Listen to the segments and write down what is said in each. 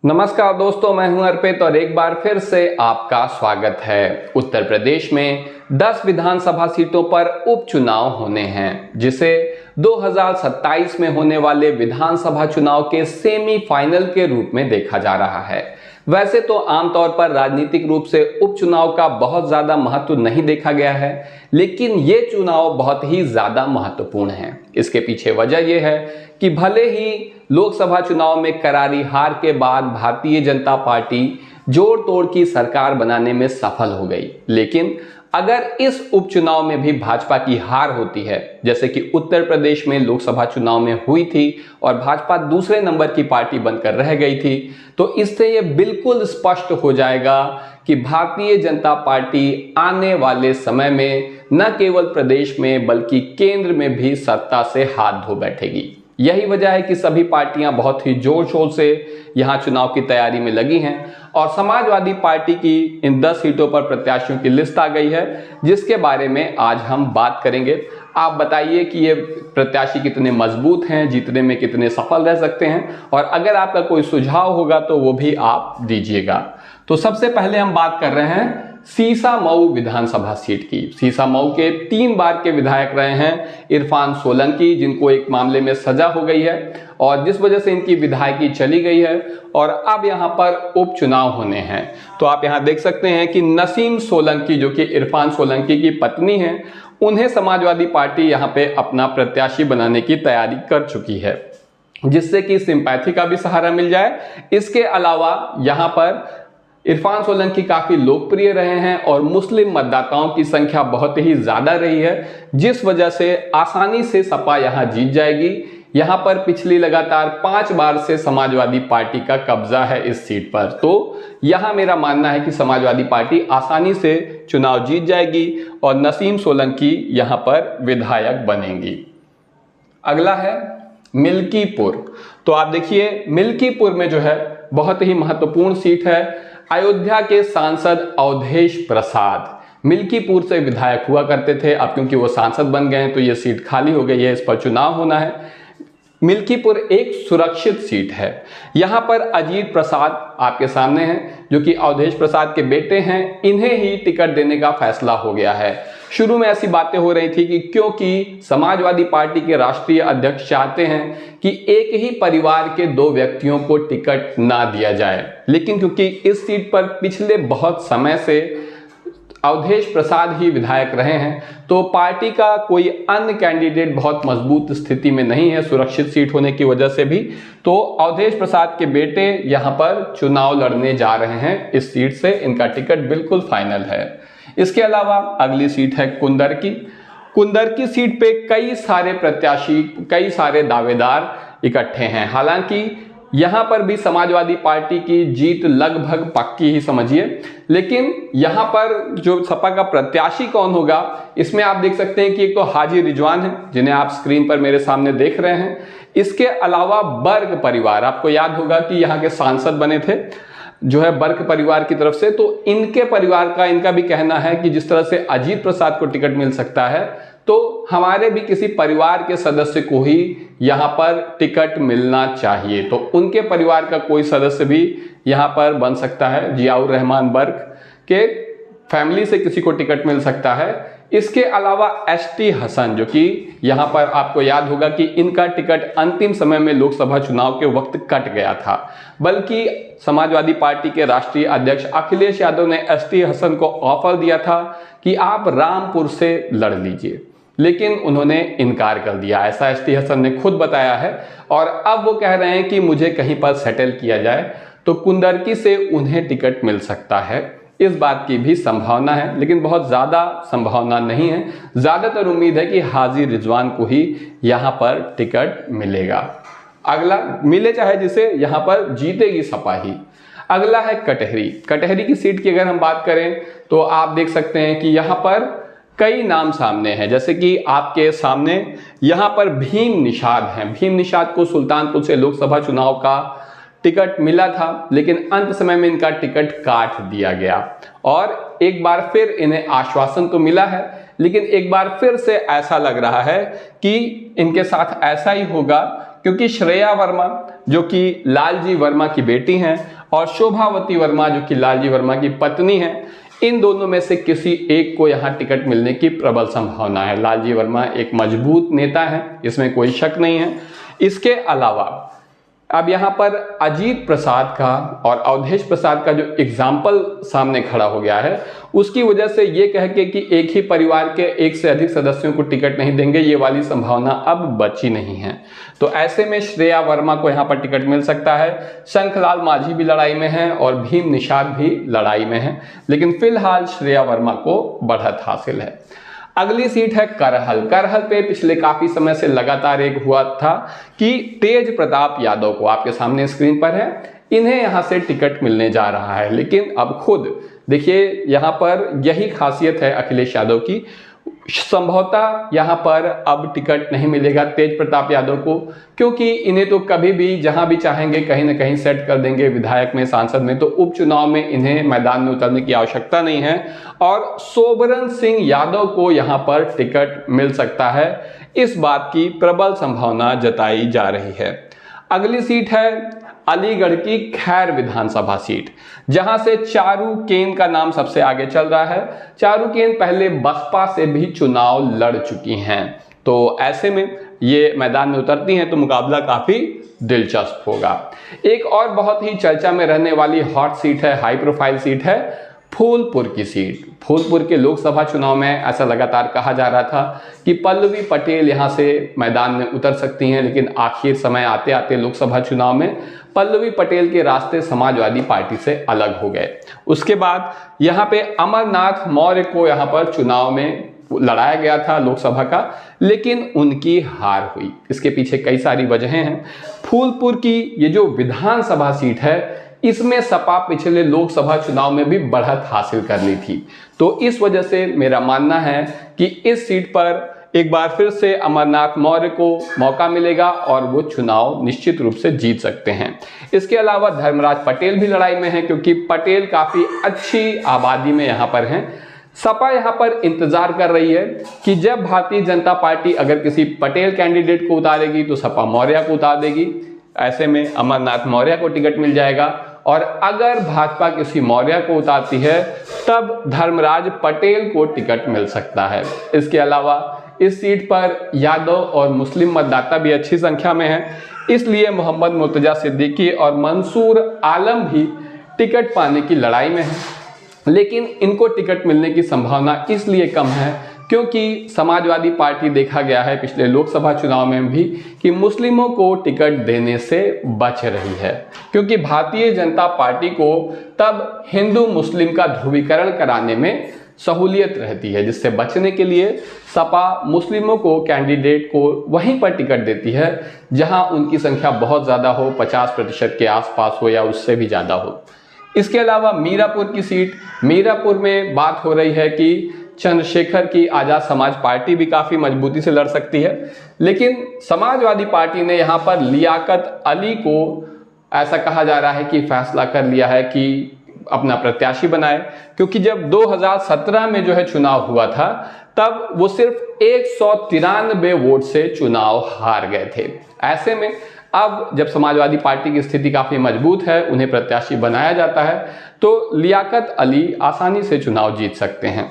नमस्कार दोस्तों, मैं हूं अर्पित और एक बार फिर से आपका स्वागत है। उत्तर प्रदेश में 10 विधानसभा सीटों पर उपचुनाव होने हैं, जिसे 2027 में होने वाले विधानसभा चुनाव के सेमीफाइनल के रूप में देखा जा रहा है। वैसे तो आमतौर पर राजनीतिक रूप से उपचुनाव का बहुत ज्यादा महत्व नहीं देखा गया है, लेकिन ये चुनाव बहुत ही ज्यादा महत्वपूर्ण है। इसके पीछे वजह यह है कि भले ही लोकसभा चुनाव में करारी हार के बाद भारतीय जनता पार्टी जोड़ तोड़ की सरकार बनाने में सफल हो गई, लेकिन अगर इस उपचुनाव में भी भाजपा की हार होती है, जैसे कि उत्तर प्रदेश में लोकसभा चुनाव में हुई थी और भाजपा दूसरे नंबर की पार्टी बनकर रह गई थी, तो इससे यह बिल्कुल स्पष्ट हो जाएगा कि भारतीय जनता पार्टी आने वाले समय में न केवल प्रदेश में बल्कि केंद्र में भी सत्ता से हाथ धो बैठेगी। यही वजह है कि सभी पार्टियां बहुत ही जोर शोर से यहां चुनाव की तैयारी में लगी हैं और समाजवादी पार्टी की इन 10 सीटों पर प्रत्याशियों की लिस्ट आ गई है, जिसके बारे में आज हम बात करेंगे। आप बताइए कि ये प्रत्याशी कितने मजबूत हैं, जीतने में कितने सफल रह सकते हैं, और अगर आपका कोई सुझाव होगा तो वो भी आप दीजिएगा। तो सबसे पहले हम बात कर रहे हैं सीसामऊ विधानसभा सीट की। सीसामऊ के 3 बार के विधायक रहे हैं इरफान सोलंकी, जिनको एक मामले में सजा हो गई है और जिस वजह से इनकी विधायकी चली गई है और अब यहां पर उपचुनाव होने हैं। तो आप यहां देख सकते हैं कि नसीम सोलंकी, जो कि इरफान सोलंकी की पत्नी है, उन्हें समाजवादी पार्टी यहां पे अपना प्रत्याशी बनाने की तैयारी कर चुकी है, जिससे कि सिंपैथी का भी सहारा मिल जाए। इसके अलावा यहां पर इरफान सोलंकी काफी लोकप्रिय रहे हैं और मुस्लिम मतदाताओं की संख्या बहुत ही ज्यादा रही है, जिस वजह से आसानी से सपा यहां जीत जाएगी। यहां पर पिछली लगातार 5 बार से समाजवादी पार्टी का कब्जा है इस सीट पर, तो यहां मेरा मानना है कि समाजवादी पार्टी आसानी से चुनाव जीत जाएगी और नसीम सोलंकी यहां पर विधायक बनेंगी। अगला है मिल्कीपुर। तो आप देखिए, मिल्कीपुर में जो है बहुत ही महत्वपूर्ण सीट है। अयोध्या के सांसद अवधेश प्रसाद मिल्कीपुर से विधायक हुआ करते थे, अब क्योंकि वो सांसद बन गए हैं तो ये सीट खाली हो गई है, इस पर चुनाव होना है। मिल्कीपुर एक सुरक्षित सीट है। यहां पर अजीत प्रसाद आपके सामने हैं, जो कि अवधेश प्रसाद के बेटे हैं, इन्हें ही टिकट देने का फैसला हो गया है। शुरू में ऐसी बातें हो रही थी कि क्योंकि समाजवादी पार्टी के राष्ट्रीय अध्यक्ष चाहते हैं कि एक ही परिवार के 2 व्यक्तियों को टिकट ना दिया जाए, लेकिन क्योंकि इस सीट पर पिछले बहुत समय से अवधेश प्रसाद ही विधायक रहे हैं, तो पार्टी का कोई अन्य कैंडिडेट बहुत मजबूत स्थिति में नहीं है, सुरक्षित सीट होने की वजह से भी। तो अवधेश प्रसाद के बेटे यहां पर चुनाव लड़ने जा रहे हैं इस सीट से, इनका टिकट बिल्कुल फाइनल है। इसके अलावा अगली सीट है कुंदरकी। कुंदरकी सीट पे कई सारे प्रत्याशी, कई सारे दावेदार इकट्ठे हैं। हालांकि यहां पर भी समाजवादी पार्टी की जीत लगभग पक्की ही समझिए, लेकिन यहां पर जो सपा का प्रत्याशी कौन होगा, इसमें आप देख सकते हैं कि एक तो हाजी रिजवान है, जिन्हें आप स्क्रीन पर मेरे सामने देख रहे हैं। इसके अलावा बर्ग परिवार, आपको याद होगा कि यहाँ के सांसद बने थे जो है बर्ग परिवार की तरफ से, तो इनके परिवार का, इनका भी कहना है कि जिस तरह से अजीत प्रसाद को टिकट मिल सकता है, तो हमारे भी किसी परिवार के सदस्य को ही यहां पर टिकट मिलना चाहिए। तो उनके परिवार का कोई सदस्य भी यहां पर बन सकता है। जियाउर रहमान बर्ग के फैमिली से किसी को टिकट मिल सकता है। इसके अलावा एसटी हसन, जो कि यहां पर आपको याद होगा कि इनका टिकट अंतिम समय में लोकसभा चुनाव के वक्त कट गया था, बल्कि समाजवादी पार्टी के राष्ट्रीय अध्यक्ष अखिलेश यादव ने एसटी हसन को ऑफर दिया था कि आप रामपुर से लड़ लीजिए, लेकिन उन्होंने इनकार कर दिया, ऐसा एसटी हसन ने खुद बताया है। और अब वो कह रहे हैं कि मुझे कहीं पर सेटल किया जाए, तो कुंदरकी से उन्हें टिकट मिल सकता है, इस बात की भी संभावना है, लेकिन बहुत ज़्यादा संभावना नहीं है। ज़्यादातर उम्मीद है कि हाजी रिजवान को ही यहाँ पर टिकट मिलेगा। अगला मिले चाहे जिसे, यहाँ पर जीतेगी सपा ही। अगला है कटहरी। कटहरी की सीट की अगर हम बात करें तो आप देख सकते हैं कि यहाँ पर कई नाम सामने हैं, जैसे कि आपके सामने यहाँ पर भीम निषाद हैं। भीम निषाद को सुल्तानपुर से लोकसभा चुनाव का टिकट मिला था, लेकिन अंत समय में इनका टिकट काट दिया गया और एक बार फिर इन्हें आश्वासन तो मिला है, लेकिन एक बार फिर से ऐसा लग रहा है कि इनके साथ ऐसा ही होगा, क्योंकि श्रेया वर्मा जो कि लालजी वर्मा की बेटी हैं, और शोभावती वर्मा जो कि लालजी वर्मा की पत्नी हैं, इन दोनों में से किसी एक को यहाँ टिकट मिलने की प्रबल संभावना है। लालजी वर्मा एक मजबूत नेता है, इसमें कोई शक नहीं है। इसके अलावा अब यहाँ पर अजीत प्रसाद का और अवधेश प्रसाद का जो एग्जाम्पल सामने खड़ा हो गया है, उसकी वजह से ये कह के कि एक ही परिवार के एक से अधिक सदस्यों को टिकट नहीं देंगे, ये वाली संभावना अब बची नहीं है। तो ऐसे में श्रेया वर्मा को यहाँ पर टिकट मिल सकता है। शंखलाल माझी भी लड़ाई में हैं और भीम निषाद भी लड़ाई में हैं, लेकिन फिलहाल श्रेया वर्मा को बढ़त हासिल है। अगली सीट है करहल। करहल पे पिछले काफी समय से लगातार एक हुआ था कि तेज प्रताप यादव को, आपके सामने स्क्रीन पर है, इन्हें यहां से टिकट मिलने जा रहा है। लेकिन अब खुद देखिए, यहां पर यही खासियत है अखिलेश यादव की, संभवतः यहां पर अब टिकट नहीं मिलेगा तेज प्रताप यादव को, क्योंकि इन्हें तो कभी भी जहां भी चाहेंगे कहीं ना कहीं सेट कर देंगे विधायक में, सांसद में, तो उपचुनाव में इन्हें मैदान में उतरने की आवश्यकता नहीं है। और सोबरन सिंह यादव को यहां पर टिकट मिल सकता है, इस बात की प्रबल संभावना जताई जा रही है। अगली सीट है अलीगढ़ की खैर विधानसभा सीट, जहां से चारू केन का नाम सबसे आगे चल रहा है। चारू केन पहले बसपा से भी चुनाव लड़ चुकी हैं, तो ऐसे में ये मैदान में उतरती हैं तो मुकाबला काफी दिलचस्प होगा। एक और बहुत ही चर्चा में रहने वाली हॉट सीट है, हाई प्रोफाइल सीट है फूलपुर की सीट। फूलपुर के लोकसभा चुनाव में ऐसा लगातार कहा जा रहा था कि पल्लवी पटेल यहां से मैदान में उतर सकती हैं, लेकिन आखिर समय आते आते लोकसभा चुनाव में पल्लवी पटेल के रास्ते समाजवादी पार्टी से अलग हो गए। उसके बाद यहां पे अमरनाथ मौर्य को यहां पर चुनाव में लड़ाया गया था लोकसभा का, लेकिन उनकी हार हुई। इसके पीछे कई सारी वजहें हैं। फूलपुर की ये जो विधानसभा सीट है, इसमें सपा पिछले लोकसभा चुनाव में भी बढ़त हासिल कर ली थी, तो इस वजह से मेरा मानना है कि इस सीट पर एक बार फिर से अमरनाथ मौर्य को मौका मिलेगा और वो चुनाव निश्चित रूप से जीत सकते हैं। इसके अलावा धर्मराज पटेल भी लड़ाई में हैं, क्योंकि पटेल काफी अच्छी आबादी में यहाँ पर हैं। सपा यहाँ पर इंतजार कर रही है कि जब भारतीय जनता पार्टी अगर किसी पटेल कैंडिडेट को उतारेगी तो सपा मौर्य को उतार देगी। ऐसे में अमरनाथ मौर्य को टिकट मिल जाएगा, और अगर भाजपा किसी मौर्य को उतारती है तब धर्मराज पटेल को टिकट मिल सकता है। इसके अलावा इस सीट पर यादव और मुस्लिम मतदाता भी अच्छी संख्या में हैं, इसलिए मोहम्मद मुर्तजा सिद्दीकी और मंसूर आलम भी टिकट पाने की लड़ाई में हैं। लेकिन इनको टिकट मिलने की संभावना इसलिए कम है क्योंकि समाजवादी पार्टी देखा गया है पिछले लोकसभा चुनाव में भी कि मुस्लिमों को टिकट देने से बच रही है, क्योंकि भारतीय जनता पार्टी को तब हिंदू मुस्लिम का ध्रुवीकरण कराने में सहूलियत रहती है, जिससे बचने के लिए सपा मुस्लिमों को कैंडिडेट को वहीं पर टिकट देती है जहां उनकी संख्या बहुत ज़्यादा हो, 50% के आसपास हो या उससे भी ज़्यादा हो। इसके अलावा मीरापुर की सीट, मीरापुर में बात हो रही है कि चंद्रशेखर की आज़ाद समाज पार्टी भी काफ़ी मजबूती से लड़ सकती है, लेकिन समाजवादी पार्टी ने यहाँ पर लियाकत अली को ऐसा कहा जा रहा है कि फैसला कर लिया है कि अपना प्रत्याशी बनाए, क्योंकि जब 2017 में जो है चुनाव हुआ था तब वो सिर्फ 193 वोट से चुनाव हार गए थे। ऐसे में अब जब समाजवादी पार्टी की स्थिति काफ़ी मजबूत है, उन्हें प्रत्याशी बनाया जाता है, तो लियाकत अली आसानी से चुनाव जीत सकते हैं।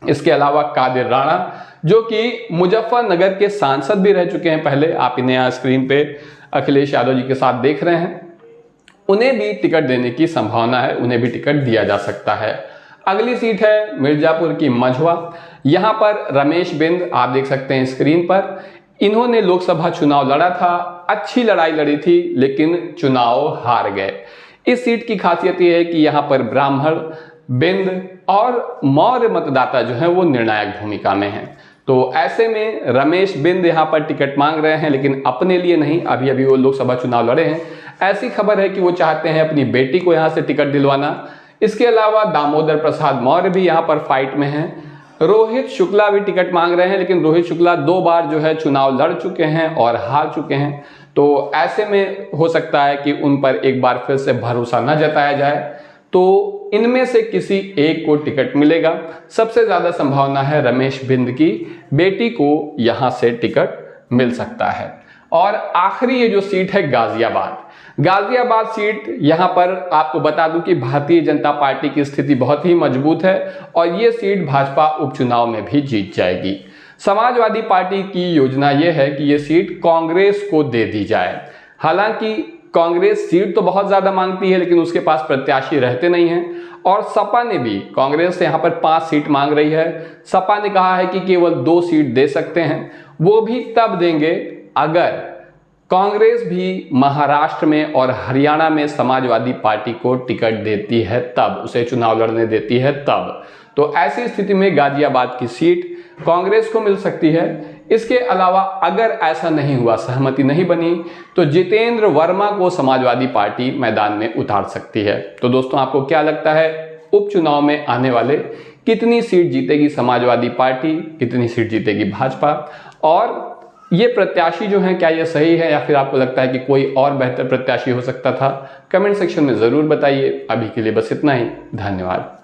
इसके अलावा कादिर राणा, जो कि मुजफ्फरनगर के सांसद भी रह चुके हैं पहले, आप इन्हें यहाँ स्क्रीन पे अखिलेश यादव जी के साथ देख रहे हैं, उन्हें भी टिकट देने की संभावना है, उन्हें भी टिकट दिया जा सकता है। अगली सीट है मिर्जापुर की मझवा। यहाँ पर रमेश बिंद, आप देख सकते हैं स्क्रीन पर, इन्होंने लोकसभा चुनाव लड़ा था, अच्छी लड़ाई लड़ी थी, लेकिन चुनाव हार गए। इस सीट की खासियत यह है कि यहाँ पर ब्राह्मण, बिंद और मौर्य मतदाता जो हैं वो निर्णायक भूमिका में हैं। तो ऐसे में रमेश बिंद यहाँ पर टिकट मांग रहे हैं, लेकिन अपने लिए नहीं, अभी अभी वो लोकसभा चुनाव लड़े हैं। ऐसी खबर है कि वो चाहते हैं अपनी बेटी को यहाँ से टिकट दिलवाना। इसके अलावा दामोदर प्रसाद मौर्य भी यहाँ पर फाइट में हैं। रोहित शुक्ला भी टिकट मांग रहे हैं, लेकिन रोहित शुक्ला 2 बार जो है चुनाव लड़ चुके हैं और हार चुके हैं, तो ऐसे में हो सकता है कि उन पर एक बार फिर से भरोसा न जताया जाए। तो इनमें से किसी एक को टिकट मिलेगा। सबसे ज़्यादा संभावना है रमेश बिंद की बेटी को यहाँ से टिकट मिल सकता है। और आखिरी ये जो सीट है गाजियाबाद, गाजियाबाद सीट, यहां पर आपको बता दूं कि भारतीय जनता पार्टी की स्थिति बहुत ही मजबूत है और ये सीट भाजपा उपचुनाव में भी जीत जाएगी। समाजवादी पार्टी की योजना यह है कि ये सीट कांग्रेस को दे दी जाए। हालांकि कांग्रेस सीट तो बहुत ज्यादा मांगती है, लेकिन उसके पास प्रत्याशी रहते नहीं हैं और सपा ने भी कांग्रेस से यहां पर 5 सीट मांग रही है। सपा ने कहा है कि केवल 2 सीट दे सकते हैं, वो भी तब देंगे अगर कांग्रेस भी महाराष्ट्र में और हरियाणा में समाजवादी पार्टी को टिकट देती है, तब उसे चुनाव लड़ने देती है तब। तो ऐसी स्थिति में गाजियाबाद की सीट कांग्रेस को मिल सकती है। इसके अलावा अगर ऐसा नहीं हुआ, सहमति नहीं बनी, तो जितेंद्र वर्मा को समाजवादी पार्टी मैदान में उतार सकती है। तो दोस्तों, आपको क्या लगता है उपचुनाव में आने वाले कितनी सीट जीतेगी समाजवादी पार्टी, कितनी सीट जीतेगी भाजपा, और ये प्रत्याशी जो हैं क्या ये सही है या फिर आपको लगता है कि कोई और बेहतर प्रत्याशी हो सकता था? कमेंट सेक्शन में ज़रूर बताइए। अभी के लिए बस इतना ही। धन्यवाद।